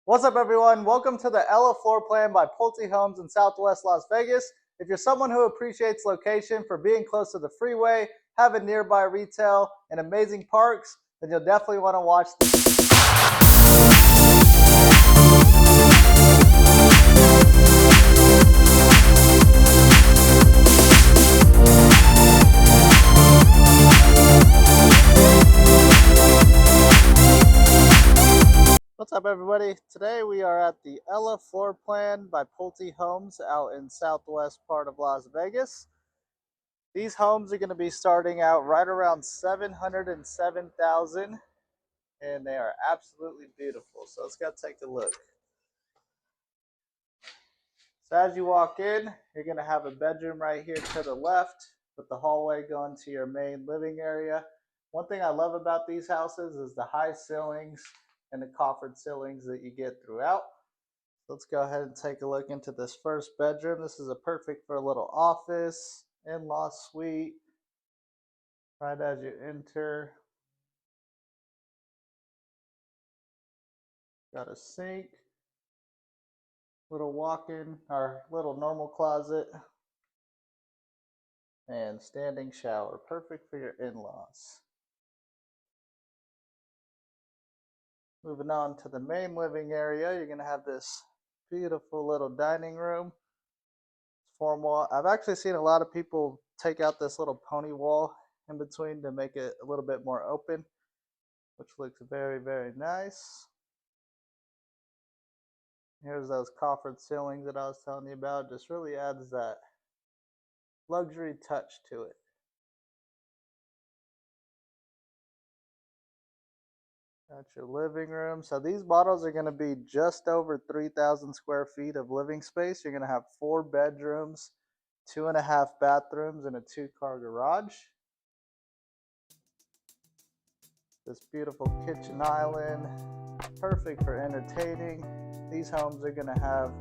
What's up, everyone? Welcome to the Ella floor plan by Pulte Homes in Southwest Las Vegas. If you're someone who appreciates location for being close to the freeway, having nearby retail, and amazing parks, then you'll definitely want to watch this. What's up, everybody? Today we are at the Ella floor plan by Pulte Homes out in southwest part of Las Vegas. These homes are going to be starting out right around $707,000, and they are absolutely beautiful. So let's go take a look. So as you walk in, you're going to have a bedroom right here to the left with the hallway going to your main living area. One thing I love about these houses is the high ceilings and the coffered ceilings that you get throughout. Let's go ahead and take a look into this first bedroom. This is a perfect for a little office, in-law suite. Right as you enter, got a sink, little walk-in or little normal closet, and standing shower. Perfect for your in-laws. Moving on to the main living area, you're going to have this beautiful little dining room. Formal. I've actually seen a lot of people take out this little pony wall in between to make it a little bit more open, which looks very, very nice. Here's those coffered ceilings that I was telling you about. Just really adds that luxury touch to it. Got your living room. So these models are going to be just over 3,000 square feet of living space. You're going to have 4 bedrooms, 2.5 bathrooms, and a 2-car garage. This beautiful kitchen island, perfect for entertaining. These homes are going to have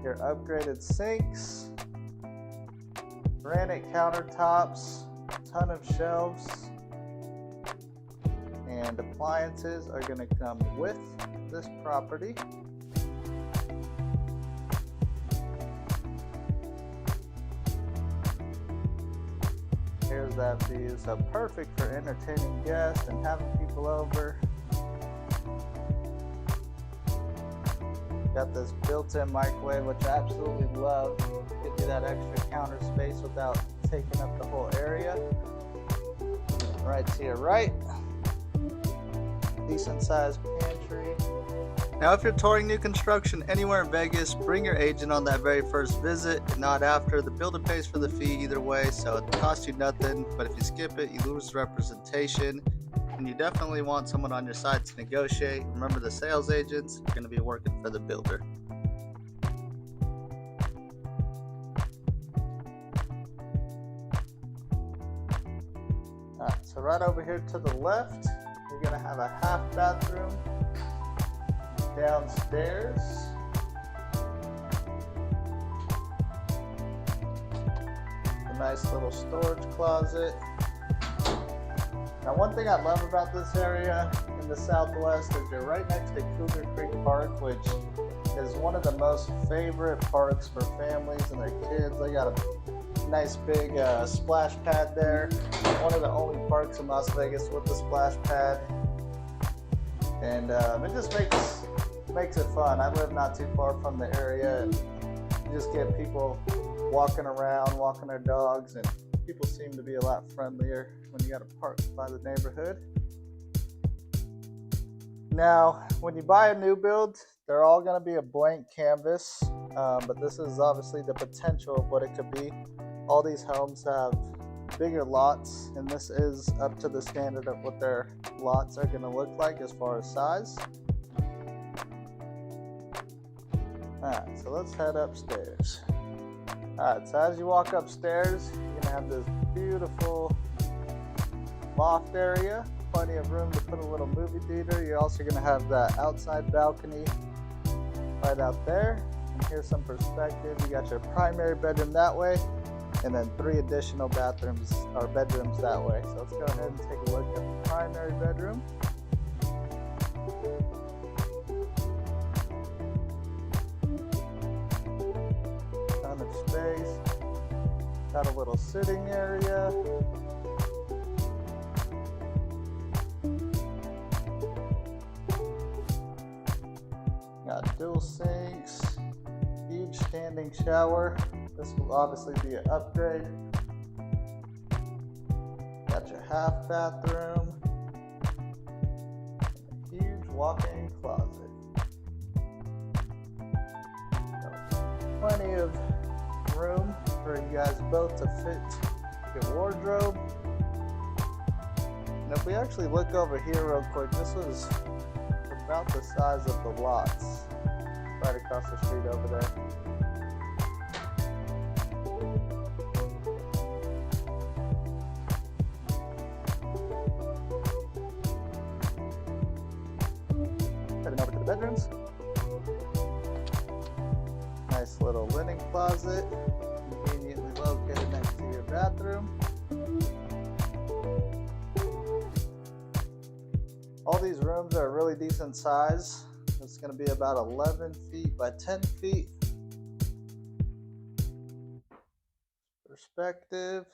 your upgraded sinks, granite countertops, a ton of shelves, and appliances are going to come with this property. Here's that view. So perfect for entertaining guests and having people over. Got this built-in microwave, which I absolutely love. Gives you that extra counter space without taking up the whole area. Right to your right, decent sized pantry. Now, if you're touring new construction anywhere in Vegas, bring your agent on that very first visit and not after. The builder pays for the fee either way, so it costs you nothing. But if you skip it, you lose representation. And you definitely want someone on your side to negotiate. Remember, the sales agents are going to be working for the builder. Alright, so right over here to the left, you're going to have a half bathroom downstairs. A nice little storage closet. Now, one thing I love about this area in the Southwest is you're right next to Cougar Creek Park, which is one of the most favorite parks for families and their kids. They got a nice big splash pad there. One of the only parks in Las Vegas with the splash pad. And it just makes it fun. I live not too far from the area, and you just get people walking around, walking their dogs, and people seem to be a lot friendlier when you got a park by the neighborhood. Now, when you buy a new build, they're all going to be a blank canvas, but this is obviously the potential of what it could be. All these homes have bigger lots, and this is up to the standard of what their lots are going to look like as far as size. Alright, so let's head upstairs. Alright, so as you walk upstairs, you're going to have this beautiful loft area, plenty of room to put a little movie theater. You're also going to have that outside balcony right out there. And here's some perspective. You got your primary bedroom that way, and then 3 additional bathrooms or bedrooms that way. So let's go ahead and take a look at the primary bedroom. space. Got a little sitting area. Got dual sinks, huge standing shower. This will obviously be an upgrade. Got your half bathroom, huge walk-in closet. Plenty of room for you guys both to fit your wardrobe. And if we actually look over here real quick, this was about the size of the lots right across the street over there. Heading over to the bedrooms. Nice little linen closet, conveniently located next to your bathroom. All these rooms are a really decent size. It's going to be about 11 feet by 10 feet. Perspective.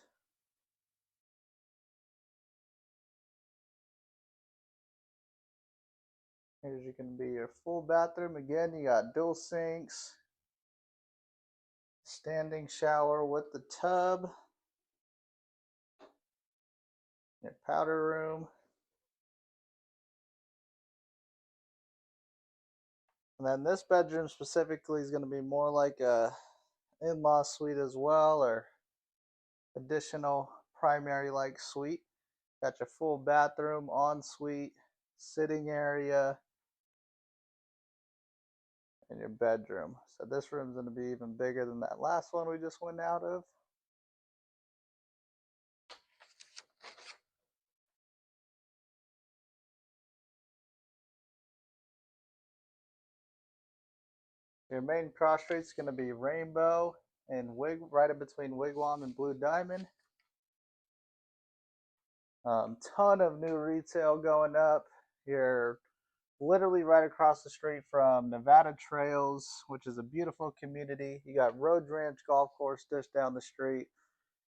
Here's going to be your full bathroom. Again, you got dual sinks, standing shower with the tub, your powder room. And then this bedroom specifically is going to be more like a in-law suite as well, or additional primary like suite. Got your full bathroom, ensuite, sitting area, and your bedroom. So this room's going to be even bigger than that last one we just went out of. Your main cross street's going to be Rainbow and right in between Wigwam and Blue Diamond. Ton of new retail going up. You're literally right across the street from Nevada Trails, which is a beautiful community. You got Road Ranch Golf Course just down the street,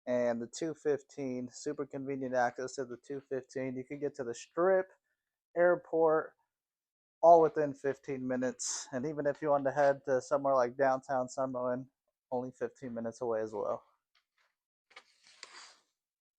and the 215, super convenient access to the 215. You can get to the Strip, airport, all within 15 minutes. And even if you want to head to somewhere like downtown Summerlin, only 15 minutes away as well.